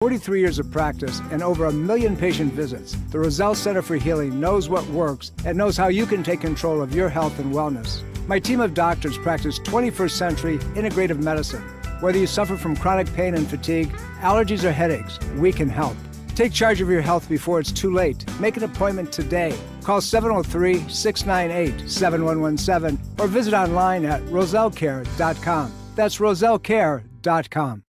43 years of practice and over 1 million patient visits, the Roselle Center for Healing knows what works and knows how you can take control of your health and wellness. My team of doctors practice 21st century integrative medicine. Whether you suffer from chronic pain and fatigue, allergies or headaches, we can help. Take charge of your health before it's too late. Make an appointment today. Call 703-698-7117 or visit online at rosellecare.com. That's rosellecare.com.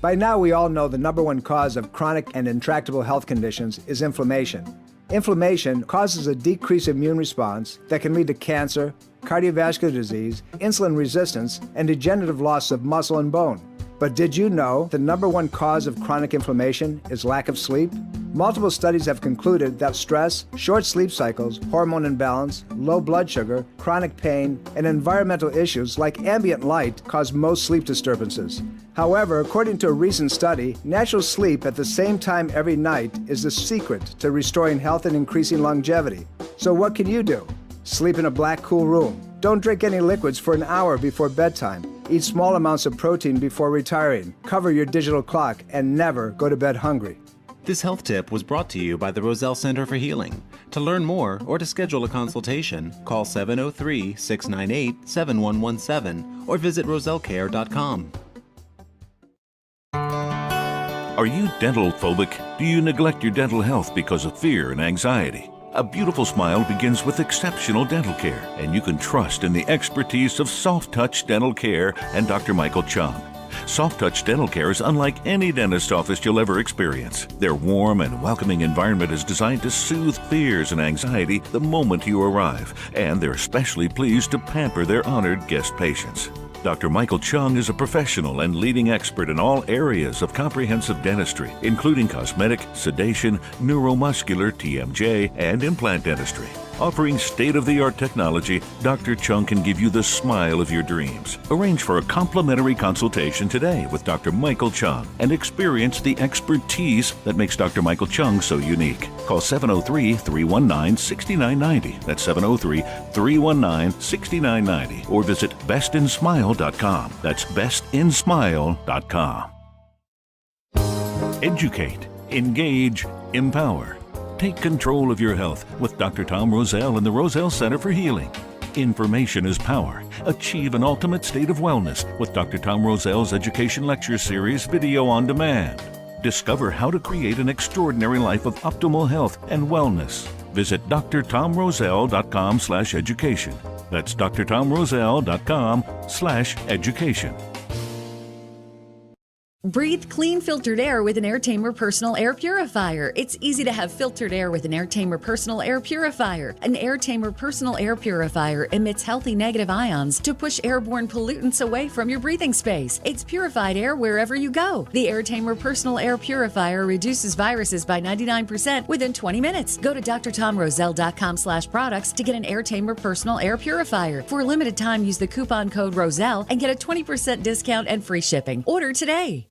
By now, we all know the number one cause of chronic and intractable health conditions is inflammation. Inflammation causes a decreased immune response that can lead to cancer, cardiovascular disease, insulin resistance, and degenerative loss of muscle and bone. But did you know the number one cause of chronic inflammation is lack of sleep? Multiple studies have concluded that stress, short sleep cycles, hormone imbalance, low blood sugar, chronic pain, and environmental issues like ambient light cause most sleep disturbances. However, according to a recent study, natural sleep at the same time every night is the secret to restoring health and increasing longevity. So what can you do? Sleep in a black, cool room. Don't drink any liquids for an hour before bedtime. Eat small amounts of protein before retiring. Cover your digital clock and never go to bed hungry. This health tip was brought to you by the Roselle Center for Healing. To learn more or to schedule a consultation, call 703-698-7117 or visit rosellecare.com. Are you dental phobic? Do you neglect your dental health because of fear and anxiety? A beautiful smile begins with exceptional dental care, and you can trust in the expertise of Soft Touch Dental Care and Dr. Michael Chung. Soft Touch Dental Care is unlike any dentist office you'll ever experience. Their warm and welcoming environment is designed to soothe fears and anxiety the moment you arrive, and they're especially pleased to pamper their honored guest patients. Dr. Michael Chung is a professional and leading expert in all areas of comprehensive dentistry, including cosmetic, sedation, neuromuscular, TMJ, and implant dentistry. Offering state-of-the-art technology, Dr. Chung can give you the smile of your dreams. Arrange for a complimentary consultation today with Dr. Michael Chung and experience the expertise that makes Dr. Michael Chung so unique. Call 703-319-6990. That's 703-319-6990. Or visit bestinsmile.com. That's bestinsmile.com. Educate, engage, empower. Take control of your health with Dr. Tom Roselle and the Roselle Center for Healing. Information is power. Achieve an ultimate state of wellness with Dr. Tom Roselle's Education Lecture Series video on demand. Discover how to create an extraordinary life of optimal health and wellness. Visit drtomroselle.com/education. That's drtomroselle.com/education. Breathe clean filtered air with an AirTamer Personal Air Purifier. It's easy to have filtered air with an AirTamer Personal Air Purifier. An AirTamer Personal Air Purifier emits healthy negative ions to push airborne pollutants away from your breathing space. It's purified air wherever you go. The AirTamer Personal Air Purifier reduces viruses by 99% within 20 minutes. Go to drtomroselle.com/products to get an AirTamer Personal Air Purifier. For a limited time, use the coupon code Roselle and get a 20% discount and free shipping. Order today.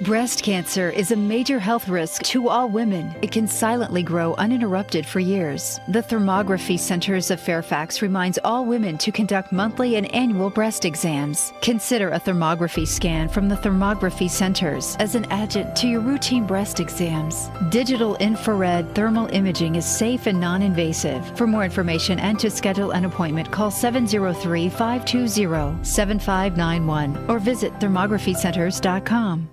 Breast cancer is a major health risk to all women. It can silently grow uninterrupted for years. The Thermography Centers of Fairfax reminds all women to conduct monthly and annual breast exams. Consider a thermography scan from the Thermography Centers as an adjunct to your routine breast exams. Digital infrared thermal imaging is safe and non-invasive. For more information and to schedule an appointment, call 703-520-7591 or visit thermographycenters.com.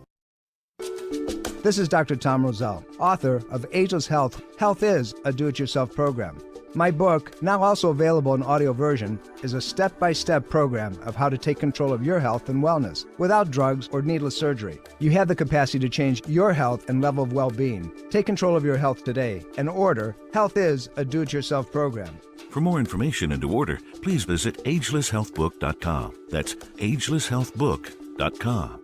This is Dr. Tom Roselle, author of Ageless Health. Health is a do-it-yourself program. My book, now also available in audio version, is a step-by-step program of how to take control of your health and wellness without drugs or needless surgery. You have the capacity to change your health and level of well-being. Take control of your health today and order Health is a do-it-yourself program. For more information and to order, please visit agelesshealthbook.com. That's agelesshealthbook.com.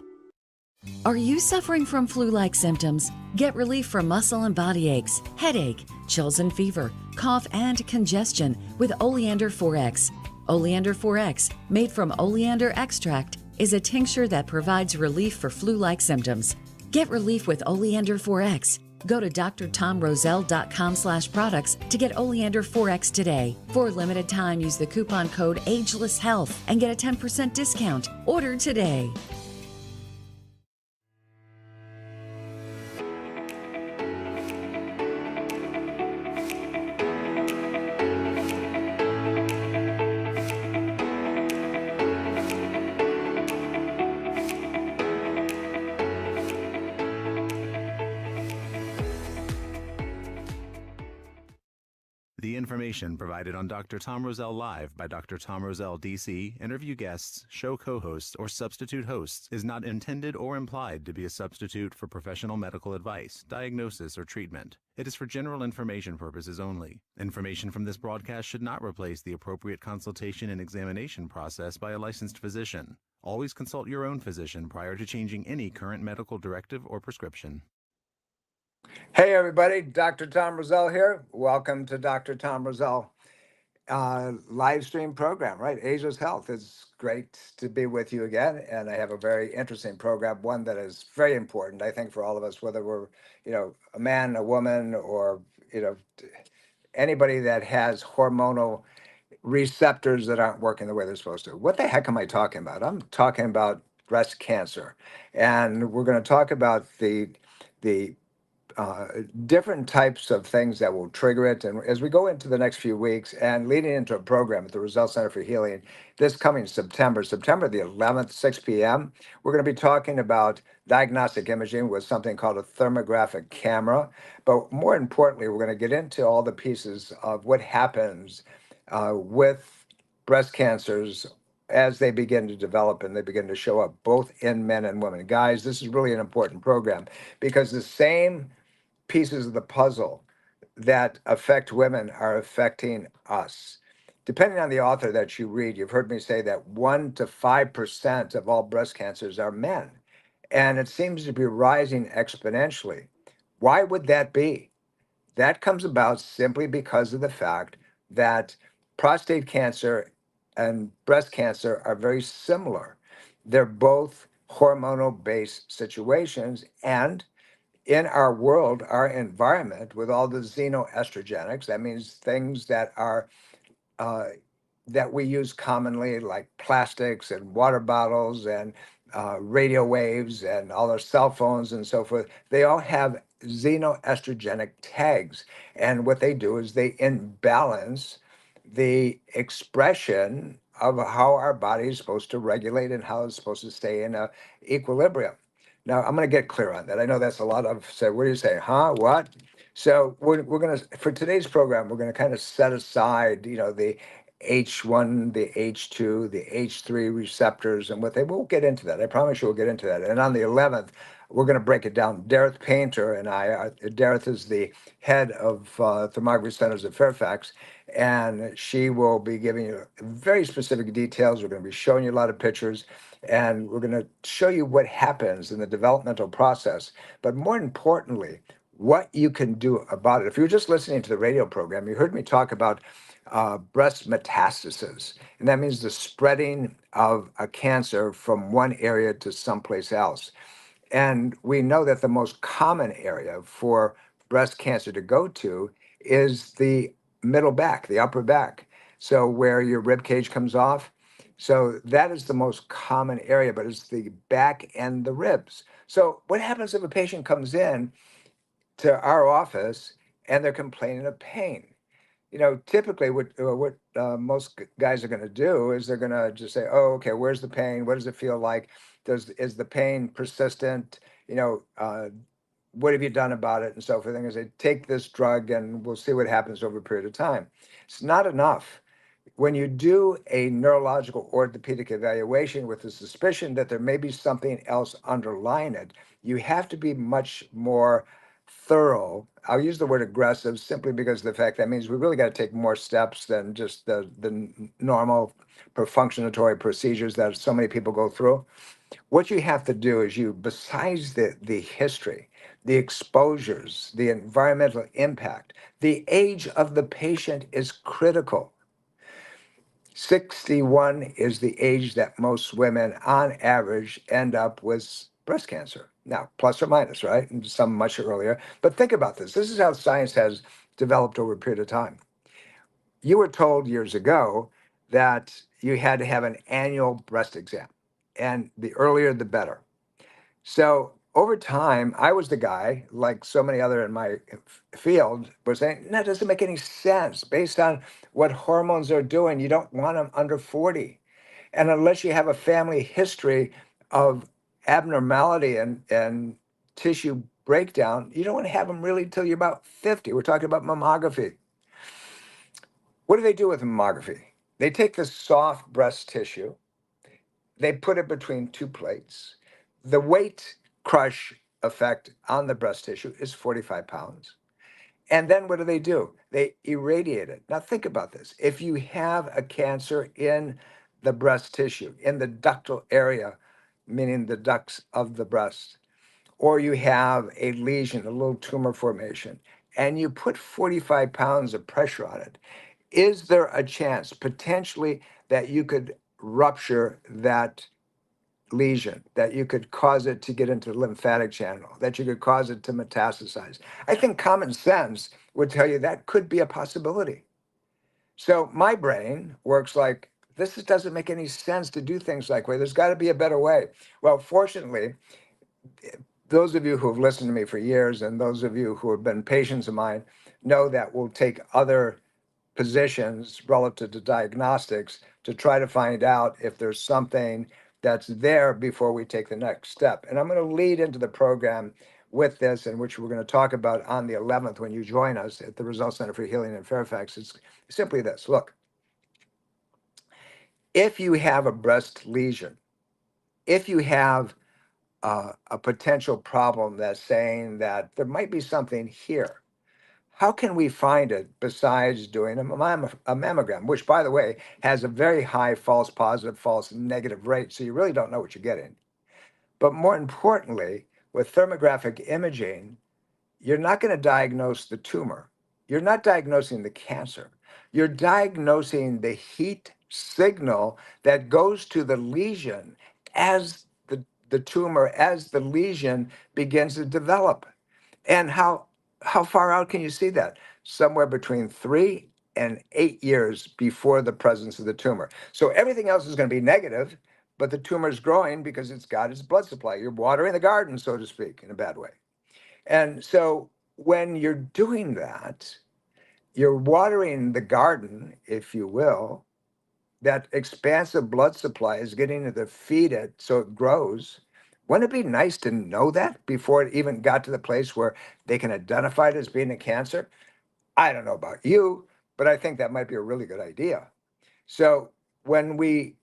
Are you suffering from flu-like symptoms? Get relief from muscle and body aches, headache, chills and fever, cough and congestion with Oleander 4X. Oleander 4X, made from oleander extract, is a tincture that provides relief for flu-like symptoms. Get relief with Oleander 4X. Go to drtomroselle.com/products to get Oleander 4X today. For a limited time, use the coupon code AgelessHealth and get a 10% discount. Order today. The information provided on Dr. Tom Roselle Live by Dr. Tom Roselle, D.C., interview guests, show co-hosts, or substitute hosts is not intended or implied to be a substitute for professional medical advice, diagnosis, or treatment. It is for general information purposes only. Information from this broadcast should not replace the appropriate consultation and examination process by a licensed physician. Always consult your own physician prior to changing any current medical directive or prescription. Hey, everybody. Dr. Tom Roselle here. Welcome to Dr. Tom Roselle live stream program, right? Asia's Health. It's great to be with you again. And I have a very interesting program, one that is very important, I think, for all of us, whether we're, a man, a woman, or, anybody that has hormonal receptors that aren't working the way they're supposed to. What the heck am I talking about? I'm talking about breast cancer. And we're going to talk about the different types of things that will trigger it. And as we go into the next few weeks and leading into a program at the Roselle Center for Healing this coming September the 11th, 6 p.m., we're going to be talking about diagnostic imaging with something called a thermographic camera. But more importantly, we're going to get into all the pieces of what happens with breast cancers as they begin to develop and they begin to show up both in men and women. Guys, this is really an important program because the same pieces of the puzzle that affect women are affecting us. Depending on the author that you read, you've heard me say that 1 to 5% of all breast cancers are men, and it seems to be rising exponentially. Why would that be? That comes about simply because of the fact that prostate cancer and breast cancer are very similar. They're both hormonal based situations, and in our world, our environment, with all the xenoestrogenics, that means things that are uh, that we use commonly, like plastics and water bottles and radio waves and all our cell phones and so forth. They all have xenoestrogenic tags, and what they do is they imbalance the expression of how our body is supposed to regulate and how it's supposed to stay in a equilibrium. Now, I'm going to get clear on that. I know that's a lot of, say, what do you say? Huh? What? So we're going to, for today's program, we're going to kind of set aside, the H1, the H2, the H3 receptors and what they, we'll get into that. I promise you we'll get into that. And on the 11th, we're going to break it down. Dareth Painter and I, Dareth is the head of thermography centers at Fairfax, and she will be giving you very specific details. We're going to be showing you a lot of pictures, and we're going to show you what happens in the developmental process. But more importantly, what you can do about it. If you were just listening to the radio program, you heard me talk about breast metastasis, and that means the spreading of a cancer from one area to someplace else. And we know that the most common area for breast cancer to go to is the middle back, the upper back. So where your rib cage comes off. So that is the most common area, but it's the back and the ribs. So what happens if a patient comes in to our office and they're complaining of pain? Typically what most guys are going to do is they're going to just say, "Oh, okay, where's the pain? What does it feel like? Is the pain persistent? What have you done about it?" And so forth. And I say, "Take this drug, and we'll see what happens over a period of time." It's not enough. When you do a neurological orthopedic evaluation with the suspicion that there may be something else underlying it, you have to be much more thorough. I'll use the word aggressive simply because of the fact that means we really got to take more steps than just the normal perfunctionatory procedures that so many people go through. What you have to do is besides the history, the exposures, the environmental impact, the age of the patient is critical. 61 is the age that most women on average end up with breast cancer. Now, plus or minus, right? And some much earlier. But think about this. This is how science has developed over a period of time. You were told years ago that you had to have an annual breast exam, and the earlier the better. So over time, I was the guy, like so many other in my field, was saying, "No, it doesn't make any sense. Based on what hormones are doing, you don't want them under 40. And unless you have a family history of abnormality and tissue breakdown, you don't want to have them really until you're about 50. We're talking about mammography." What do they do with mammography? They take the soft breast tissue, they put it between two plates. The weight crush effect on the breast tissue is 45 pounds. And then what do? They irradiate it. Now, think about this. If you have a cancer in the breast tissue, in the ductal area, meaning the ducts of the breast, or you have a lesion, a little tumor formation, and you put 45 pounds of pressure on it, is there a chance potentially that you could rupture that lesion, that you could cause it to get into the lymphatic channel, that you could cause it to metastasize? I think common sense would tell you that could be a possibility. So my brain works like, this doesn't make any sense to do things like way. There's got to be a better way. Well, fortunately, those of you who have listened to me for years and those of you who have been patients of mine know that we'll take other positions relative to diagnostics to try to find out if there's something that's there before we take the next step. And I'm going to lead into the program with this, in which we're going to talk about on the 11th when you join us at the Roselle Center for Healing in Fairfax. It's simply this. Look, if you have a breast lesion, if you have a potential problem that's saying that there might be something here, how can we find it besides doing a mammogram, which, by the way, has a very high false positive, false negative rate, so you really don't know what you're getting. But more importantly, with thermographic imaging, you're not going to diagnose the tumor. You're not diagnosing the cancer. You're diagnosing the heat signal that goes to the lesion as the tumor, as the lesion begins to develop. And how far out can you see that? Somewhere between 3 and 8 years before the presence of the tumor. So everything else is going to be negative, but the tumor is growing because it's got its blood supply. You're watering the garden, so to speak, in a bad way. And so when you're doing that, you're watering the garden, if you will. That expansive blood supply is getting to feed it so it grows. Wouldn't it be nice to know that before it even got to the place where they can identify it as being a cancer? I don't know about you, but I think that might be a really good idea. So when we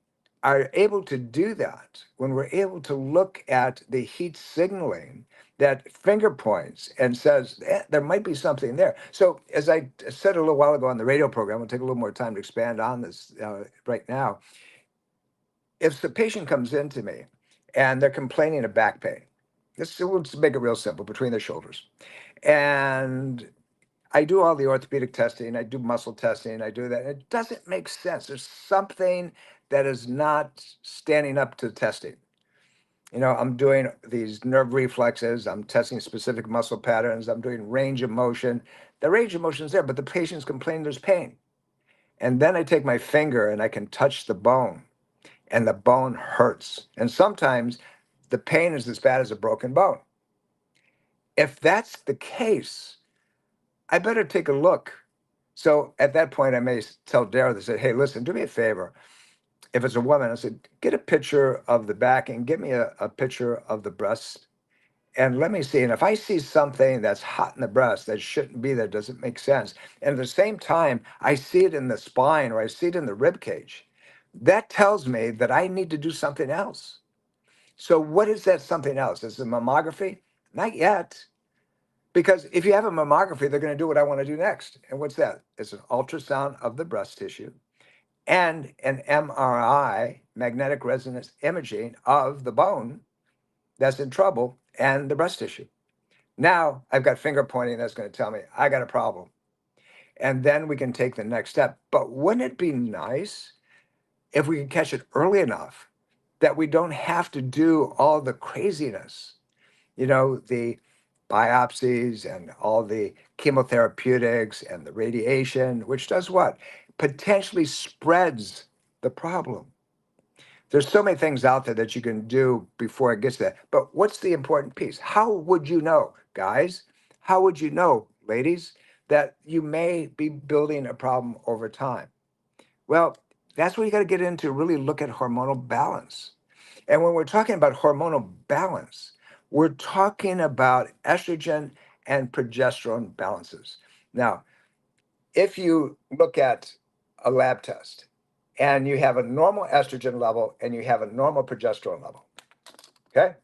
are able to do that, when we're able to look at the heat signaling that finger points and says, there might be something there. So as I said a little while ago on the radio program, we'll take a little more time to expand on this right now. If the patient comes in to me and they're complaining of back pain, let's make it real simple, between their shoulders. And I do all the orthopedic testing, I do muscle testing, I do that. It doesn't make sense. There's something that is not standing up to testing. You know, I'm doing these nerve reflexes, I'm testing specific muscle patterns, I'm doing range of motion. The range of motion is there, but the patient's complaining there's pain. And then I take my finger and I can touch the bone, and the bone hurts. And sometimes the pain is as bad as a broken bone. If that's the case, I better take a look. So at that point, I may tell Dara, they said, hey, listen, do me a favor. If it's a woman, I said, get a picture of the back and get me a picture of the breast. And let me see. And if I see something that's hot in the breast that shouldn't be there, doesn't make sense. And at the same time, I see it in the spine or I see it in the rib cage, that tells me that I need to do something else. So what is that something else? Is it mammography? Not yet. Because if you have a mammography, they're going to do what I want to do next. And what's that? It's an ultrasound of the breast tissue and an MRI, magnetic resonance imaging of the bone that's in trouble and the breast tissue. Now I've got finger pointing that's going to tell me I got a problem. And then we can take the next step. But wouldn't it be nice if we could catch it early enough that we don't have to do all the craziness, you know, the biopsies and all the chemotherapeutics and the radiation, which does what? Potentially spreads the problem. There's so many things out there that you can do before it gets there. But what's the important piece? How would you know, guys? How would you know, ladies, that you may be building a problem over time? Well, that's where you got to get into, really look at hormonal balance. And when we're talking about hormonal balance, we're talking about estrogen and progesterone balances. Now, if you look at a lab test and you have a normal estrogen level and you have a normal progesterone level, okay?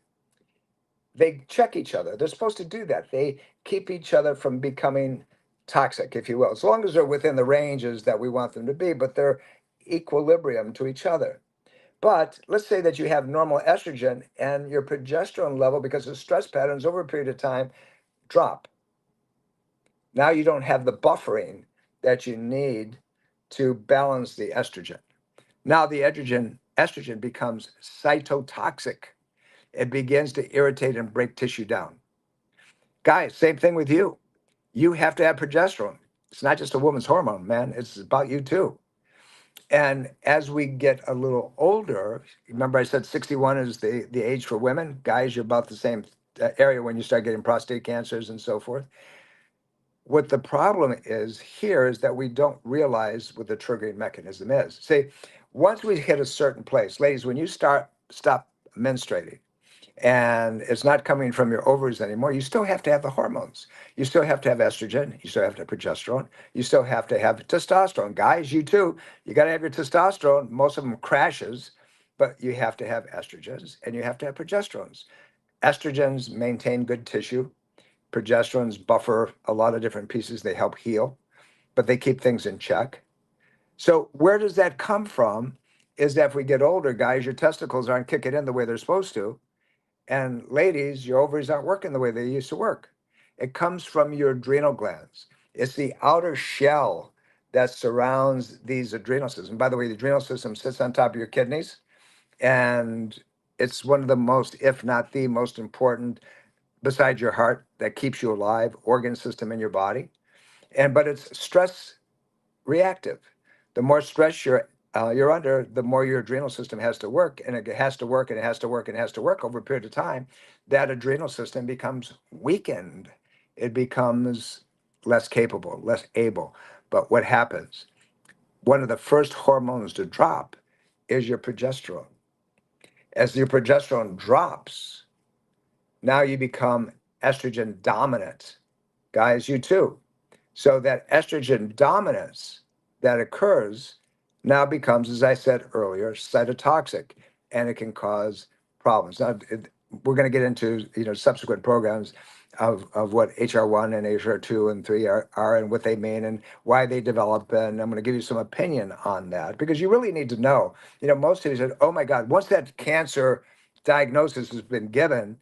They check each other. They're supposed to do that. They keep each other from becoming toxic, if you will, as long as they're within the ranges that we want them to be, but they're equilibrium to each other. But let's say that you have normal estrogen and your progesterone level, because of stress patterns over a period of time, drop. Now you don't have the buffering that you need to balance the estrogen. Now the estrogen becomes cytotoxic. It begins to irritate and break tissue down. Guys, same thing with you. You have to have progesterone. It's not just a woman's hormone, man. It's about you too. And as we get a little older, remember I said 61 is the age for women. Guys, you're about the same area when you start getting prostate cancers and so forth. What the problem is here is that we don't realize what the triggering mechanism is. See, once we hit a certain place, ladies, when you stop menstruating, and it's not coming from your ovaries anymore, you still have to have the hormones. You still have to have estrogen. You still have to have progesterone. You still have to have testosterone. Guys, you too. You got to have your testosterone. Most of them crashes, but you have to have estrogens and you have to have progesterones. Estrogens maintain good tissue. Progesterones buffer a lot of different pieces. They help heal, but they keep things in check. So where does that come from? Is that if we get older, guys, your testicles aren't kicking in the way they're supposed to. And ladies, your ovaries aren't working the way they used to work. It comes from your adrenal glands. It's the outer shell that surrounds these adrenal systems. By the way, the adrenal system sits on top of your kidneys, and it's one of the most, if not the most important, besides your heart, that keeps you alive, organ system in your body. But it's stress reactive. The more stress you're under, the more your adrenal system has to work, and it has to work, and it has to work, and it has to work over a period of time. That adrenal system becomes weakened. It becomes less capable, less able. But what happens? One of the first hormones to drop is your progesterone. As your progesterone drops, now you become estrogen dominant. Guys, you too. So that estrogen dominance that occurs now becomes, as I said earlier, cytotoxic, and it can cause problems. Now, we're going to get into subsequent programs of what HR1 and HR2 and 3 are and what they mean and why they develop. And I'm going to give you some opinion on that because you really need to know. Most of you said, oh my God, once that cancer diagnosis has been given,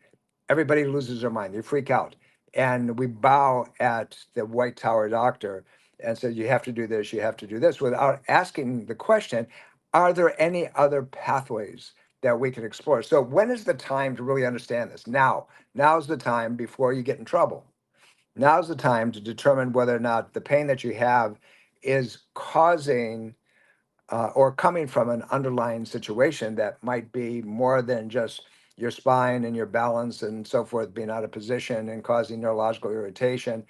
everybody loses their mind. They freak out. And we bow at the White Tower doctor and say, you have to do this, you have to do this, without asking the question, are there any other pathways that we can explore? So when is the time to really understand this? Now. Now's the time before you get in trouble. Now's the time to determine whether or not the pain that you have is causing or coming from an underlying situation that might be more than just your spine and your balance and so forth being out of position and causing neurological irritation,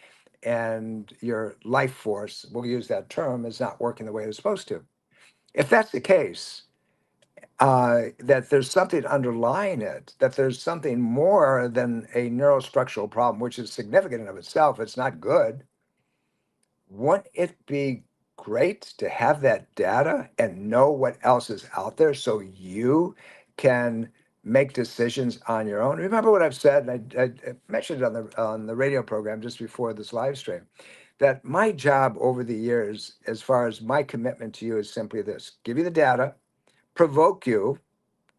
and your life force, we'll use that term, is not working the way it's supposed to. If that's the case, that there's something underlying it, that there's something more than a neurostructural problem, which is significant in of itself, it's not good. Wouldn't it be great to have that data and know what else is out there so you can make decisions on your own? Remember what I've said, and I mentioned it on the radio program just before this live stream, that my job over the years, as far as my commitment to you, is simply this: give you the data, provoke you,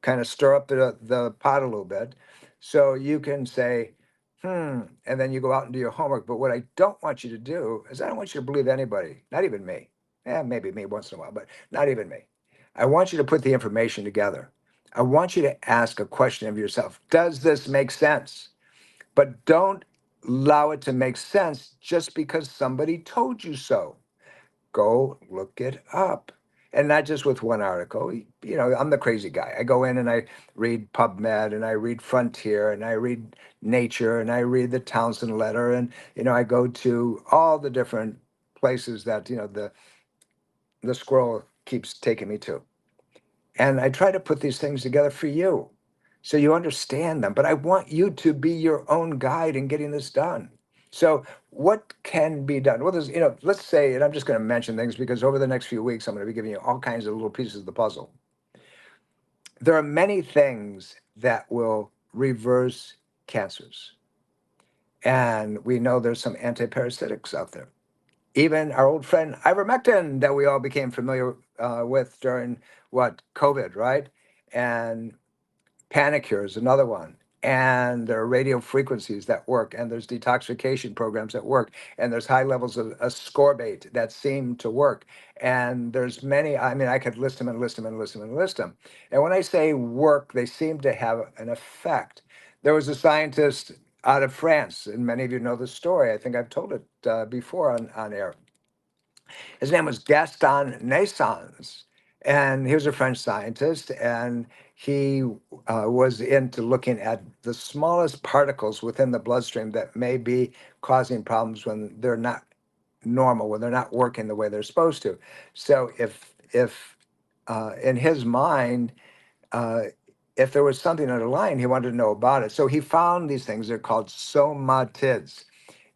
kind of stir up the pot a little bit, so you can say, and then you go out and do your homework. But what I don't want you to do is I don't want you to believe anybody, not even me. Maybe me once in a while, but not even me. I want you to put the information together. I want you to ask a question of yourself. Does this make sense? But don't allow it to make sense just because somebody told you so. Go look it up. And not just with one article. I'm the crazy guy. I go in and I read PubMed and I read Frontier and I read Nature and I read the Townsend Letter, and I go to all the different places that the squirrel keeps taking me to. And I try to put these things together for you so you understand them. But I want you to be your own guide in getting this done. So what can be done? Well, there's, let's say, and I'm just going to mention things because over the next few weeks, I'm going to be giving you all kinds of little pieces of the puzzle. There are many things that will reverse cancers. And we know there's some antiparasitics out there. Even our old friend ivermectin that we all became familiar with during COVID, right? And Panicure is another one. And there are radio frequencies that work, and there's detoxification programs that work, and there's high levels of ascorbate that seem to work. And there's many, I mean, I could list them and list them and list them and list them. And when I say work, they seem to have an effect. There was a scientist out of France, and many of you know the story. I think I've told it before on air. His name was Gaston Naessens, and he was a French scientist, and he was into looking at the smallest particles within the bloodstream that may be causing problems when they're not normal, when they're not working the way they're supposed to. So if in his mind, uh, if there was something underlying, he wanted to know about it. So he found these things. They're called somatids.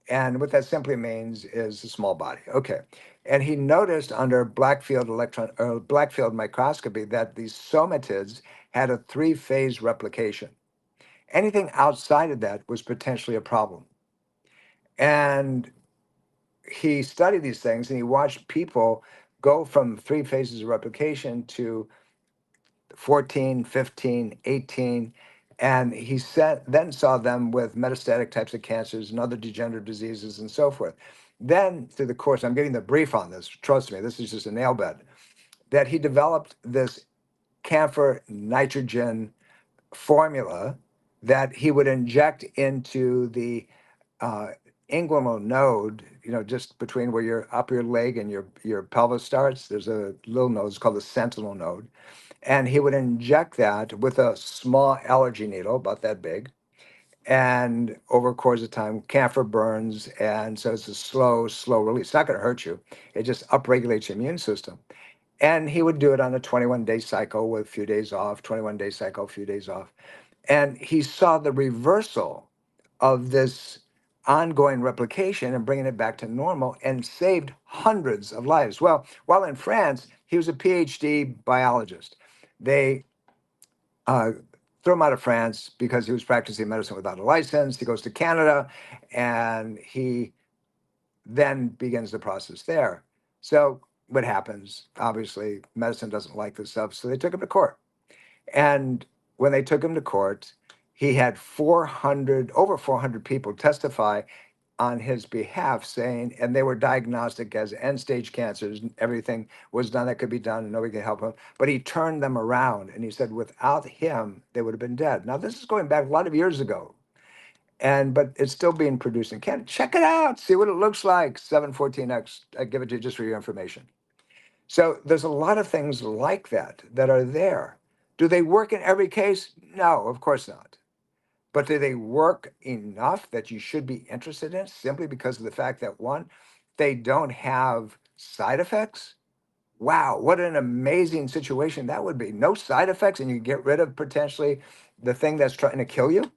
And what that simply means is a small body. Okay. And he noticed under black field microscopy that these somatids had a three-phase replication. Anything outside of that was potentially a problem. And he studied these things and he watched people go from three phases of replication to 14, 15, 18. And he then saw them with metastatic types of cancers and other degenerative diseases and so forth. Then, through the course, I'm giving the brief on this, trust me, this is just a nail bed, that he developed this camphor nitrogen formula that he would inject into the uh, inguinal node, just between where your upper leg and your pelvis starts. There's a little node, it's called the sentinel node. And he would inject that with a small allergy needle, about that big. And over a course of time, camphor burns. And so it's a slow release. It's not going to hurt you. It just upregulates your immune system. And he would do it on a 21-day cycle with a few days off, 21-day cycle, a few days off. And he saw the reversal of this ongoing replication and bringing it back to normal and saved hundreds of lives. Well, while in France, he was a PhD biologist. They threw him out of France because he was practicing medicine without a license. He goes to Canada and he then begins the process there. So what happens? Obviously, medicine doesn't like this stuff, so they took him to court. And when they took him to court, he had over 400 people testify on his behalf saying, and they were diagnostic as end-stage cancers. Everything was done that could be done and nobody could help him. But he turned them around and he said, without him, they would have been dead. Now, this is going back a lot of years ago. But it's still being produced in Canada. Check it out. See what it looks like. 714X. I give it to you just for your information. So there's a lot of things like that are there. Do they work in every case? No, of course not. But do they work enough that you should be interested in simply because of the fact that, one, they don't have side effects? Wow, what an amazing situation that would be. No side effects, and you get rid of potentially the thing that's trying to kill you?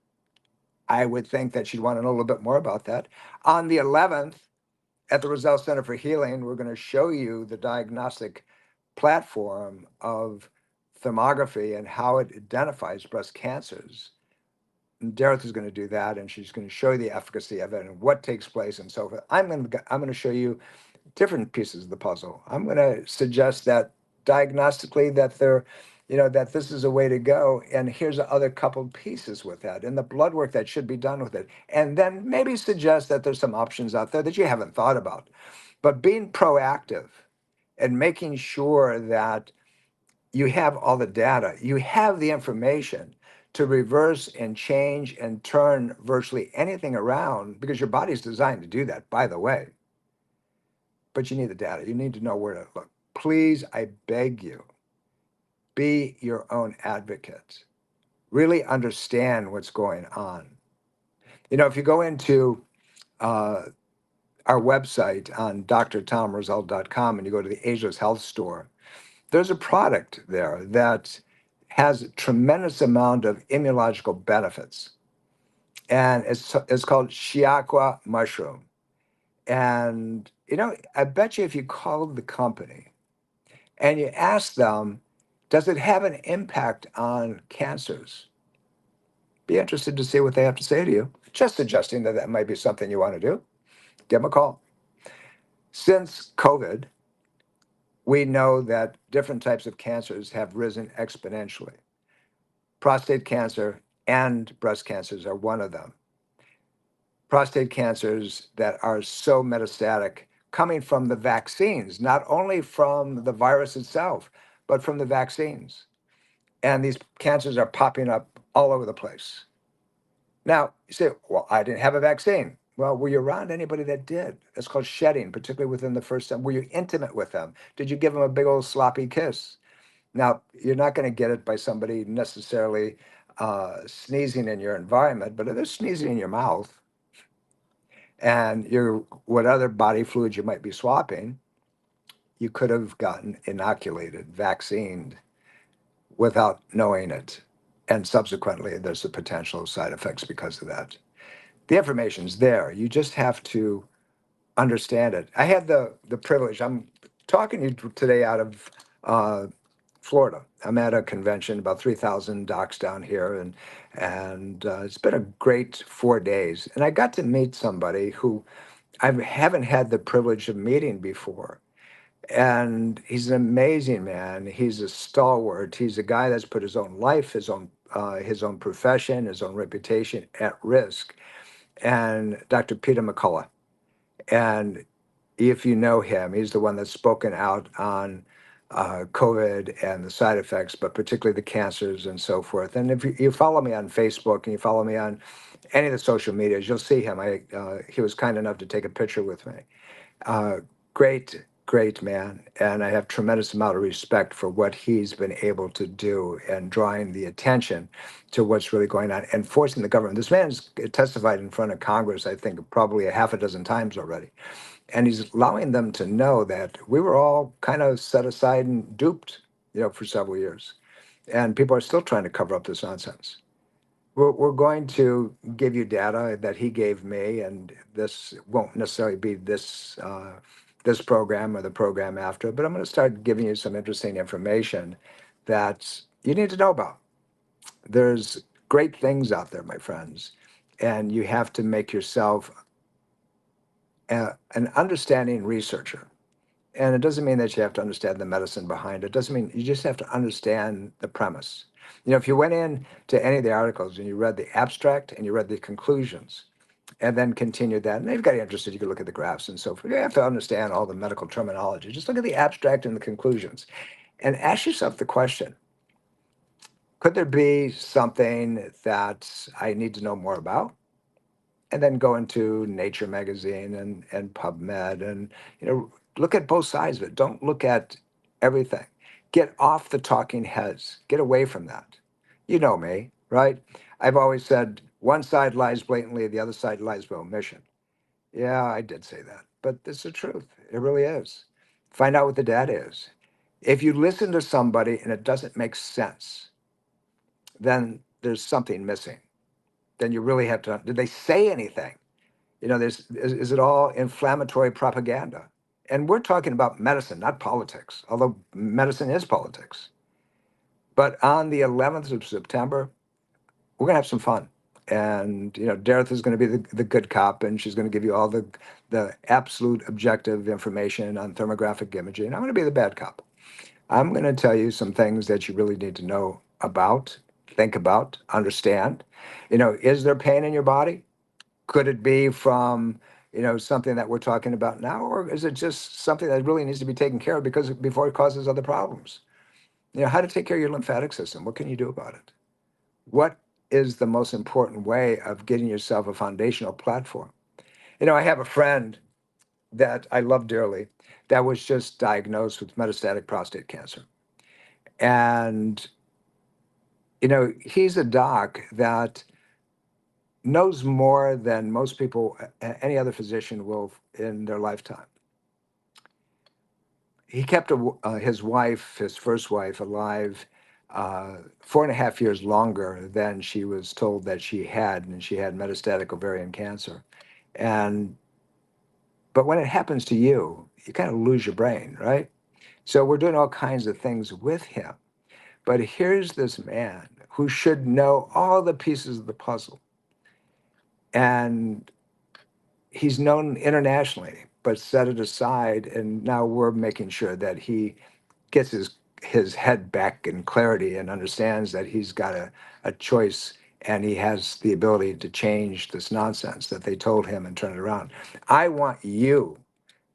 I would think that you'd want to know a little bit more about that. On the 11th, at the Roselle Center for Healing, we're going to show you the diagnostic platform of thermography and how it identifies breast cancers. And Dareth is going to do that, and she's going to show you the efficacy of it and what takes place and so forth. I'm going to show you different pieces of the puzzle. I'm going to suggest that diagnostically that this is a way to go, and here's the other couple pieces with that, and the blood work that should be done with it, and then maybe suggest that there's some options out there that you haven't thought about. But being proactive and making sure that you have all the data, you have the information to reverse and change and turn virtually anything around, because your body's designed to do that, by the way. But you need the data. You need to know where to look. Please, I beg you, be your own advocate. Really understand what's going on. If you go into our website on drtomroselle.com and you go to the Ageless Health Store, there's a product there that has a tremendous amount of immunological benefits. and it's called Chiaqua mushroom. And I bet you if you called the company and you ask them, does it have an impact on cancers? Be interested to see what they have to say to you. Just suggesting that that might be something you want to do. Give them a call. Since COVID, we know that different types of cancers have risen exponentially. Prostate cancer and breast cancers are one of them. Prostate cancers that are so metastatic coming from the vaccines, not only from the virus itself, but from the vaccines. And these cancers are popping up all over the place. Now, you say, well, I didn't have a vaccine. Well, were you around anybody that did? It's called shedding, particularly within the first time. Were you intimate with them? Did you give them a big old sloppy kiss? Now, you're not going to get it by somebody necessarily sneezing in your environment, but if they're sneezing in your mouth and what other body fluids you might be swapping, you could have gotten inoculated, vaccinated without knowing it. And subsequently, there's the potential side effects because of that. The information's there. You just have to understand it. I had the privilege. I'm talking to you today out of Florida. I'm at a convention, about 3,000 docs down here, and it's been a great 4 days. And I got to meet somebody who I haven't had the privilege of meeting before. And he's an amazing man. He's a stalwart. He's a guy that's put his own life, his own profession, his own reputation at risk. And Dr. Peter McCullough. And if you know him, he's the one that's spoken out on COVID and the side effects, but particularly the cancers and so forth. And if you follow me on Facebook and you follow me on any of the social medias, you'll see him. He was kind enough to take a picture with me. Great, great man. And I have tremendous amount of respect for what he's been able to do and drawing the attention to what's really going on and forcing the government. This man's testified in front of Congress, I think, probably a half a dozen times already. And he's allowing them to know that we were all kind of set aside and duped, for several years. And people are still trying to cover up this nonsense. We're going to give you data that he gave me, and this won't necessarily be this program or the program after, but I'm going to start giving you some interesting information that you need to know about. There's great things out there, my friends, and you have to make yourself an understanding researcher. And it doesn't mean that you have to understand the medicine behind it. It doesn't mean you just have to understand the premise. If you went in to any of the articles and you read the abstract and you read the conclusions and then continued that, and if you got interested, you could look at the graphs and so forth. You have to understand all the medical terminology. Just look at the abstract and the conclusions and ask yourself the question, could there be something that I need to know more about? And then go into Nature magazine and PubMed and look at both sides of it. Don't look at everything. Get off the talking heads. Get away from that. You know me, right? I've always said one side lies blatantly, the other side lies by omission. Yeah, I did say that, but it's the truth. It really is. Find out what the data is. If you listen to somebody and it doesn't make sense, then there's something missing. Then you really have to, did they say anything? Is it all inflammatory propaganda? And we're talking about medicine, not politics, although medicine is politics. But on the 11th of September, we're going to have some fun. And, Dareth is going to be the good cop, and she's going to give you all the absolute objective information on thermographic imaging. I'm going to be the bad cop. I'm going to tell you some things that you really need to know about, think about, understand. Is there pain in your body? Could it be from, something that we're talking about now, or is it just something that really needs to be taken care of before it causes other problems? How to take care of your lymphatic system. What can you do about it? What is the most important way of getting yourself a foundational platform? I have a friend that I love dearly that was just diagnosed with metastatic prostate cancer. And, he's a doc that knows more than most people, any other physician will in their lifetime. He kept his wife, his first wife, alive 4.5 years longer than she was told that she had, and she had metastatic ovarian cancer. And but when it happens to you, you kind of lose your brain, right? So we're doing all kinds of things with him. But here's this man who should know all the pieces of the puzzle. And he's known internationally, but set it aside. And now we're making sure that he gets his head back in clarity and understands that he's got a choice and he has the ability to change this nonsense that they told him and turn it around. I want you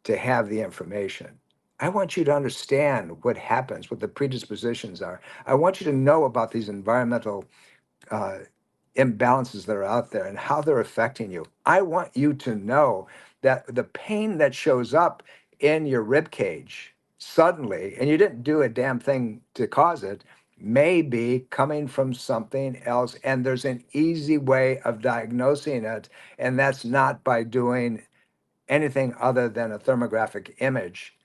to have the information. I want you to understand what happens, what the predispositions are. I want you to know about these environmental uh, imbalances that are out there and how they're affecting you. I want you to know that the pain that shows up in your rib cage suddenly, and you didn't do a damn thing to cause it, may be coming from something else. And there's an easy way of diagnosing it, and that's not by doing anything other than a thermographic image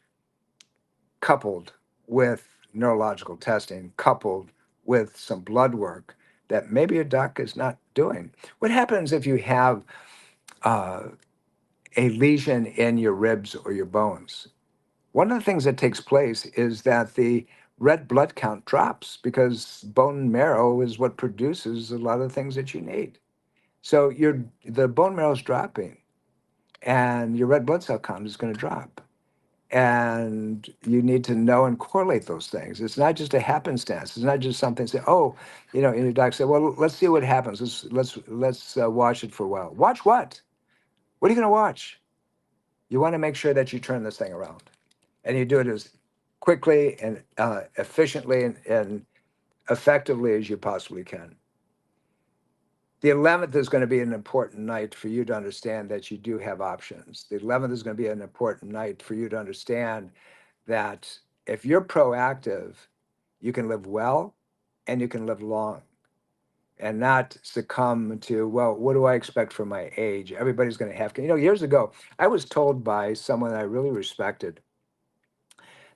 coupled with neurological testing, coupled with some blood work that maybe your doc is not doing. What happens if you have uh, a lesion in your ribs or your bones? One of the things that takes place is that the red blood count drops because bone marrow is what produces a lot of the things that you need. So the bone marrow is dropping and your red blood cell count is going to drop. And you need to know and correlate those things. It's not just a happenstance. It's not just something say, oh, and your doc said, well, let's see what happens. Let's watch it for a while. Watch what? What are you going to watch? You want to make sure that you turn this thing around, and you do it as quickly and efficiently and effectively as you possibly can. The 11th is going to be an important night for you to understand that you do have options. The 11th is going to be an important night for you to understand that if you're proactive, you can live well and you can live long and not succumb to, well, what do I expect from my age? Everybody's going to have, years ago, I was told by someone I really respected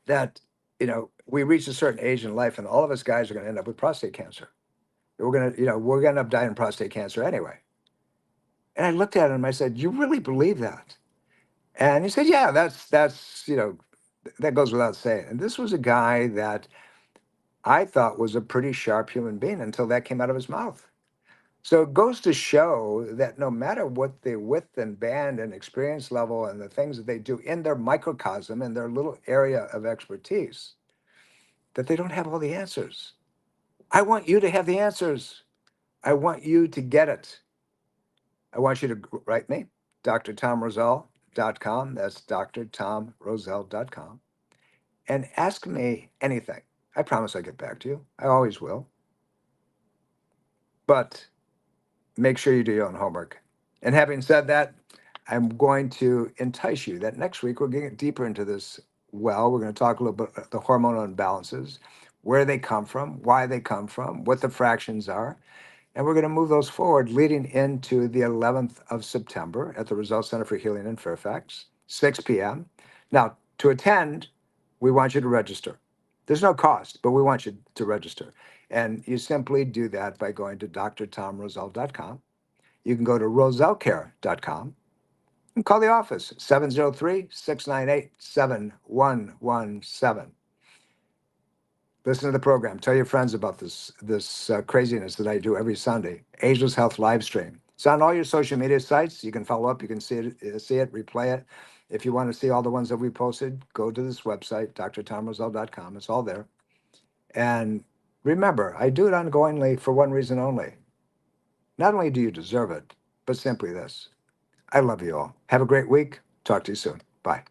that, we reach a certain age in life and all of us guys are going to end up with prostate cancer. We're going to end up dying of prostate cancer anyway. And I looked at him and I said, you really believe that? And he said, yeah, that goes without saying. And this was a guy that I thought was a pretty sharp human being until that came out of his mouth. So it goes to show that no matter what the width and band and experience level and the things that they do in their microcosm, in their little area of expertise, that they don't have all the answers. I want you to have the answers. I want you to get it. I want you to write me, drtomroselle.com. That's drtomroselle.com. And ask me anything. I promise I'll get back to you. I always will. But make sure you do your own homework. And having said that, I'm going to entice you that next week we're getting deeper into this. Well, we're going to talk a little bit about the hormonal imbalances, where they come from, why they come from, what the fractions are. And we're going to move those forward leading into the 11th of September at the Roselle Center for Healing in Fairfax, 6 p.m. Now, to attend, we want you to register. There's no cost, but we want you to register. And you simply do that by going to drtomroselle.com. You can go to rosellecare.com and call the office, 703-698-7117. Listen to the program. Tell your friends about this craziness that I do every Sunday. Ageless Health live stream. It's on all your social media sites. You can follow up. You can see it, replay it. If you want to see all the ones that we posted, go to this website, drtomroselle.com. It's all there. And remember, I do it ongoingly for one reason only. Not only do you deserve it, but simply this. I love you all. Have a great week. Talk to you soon. Bye.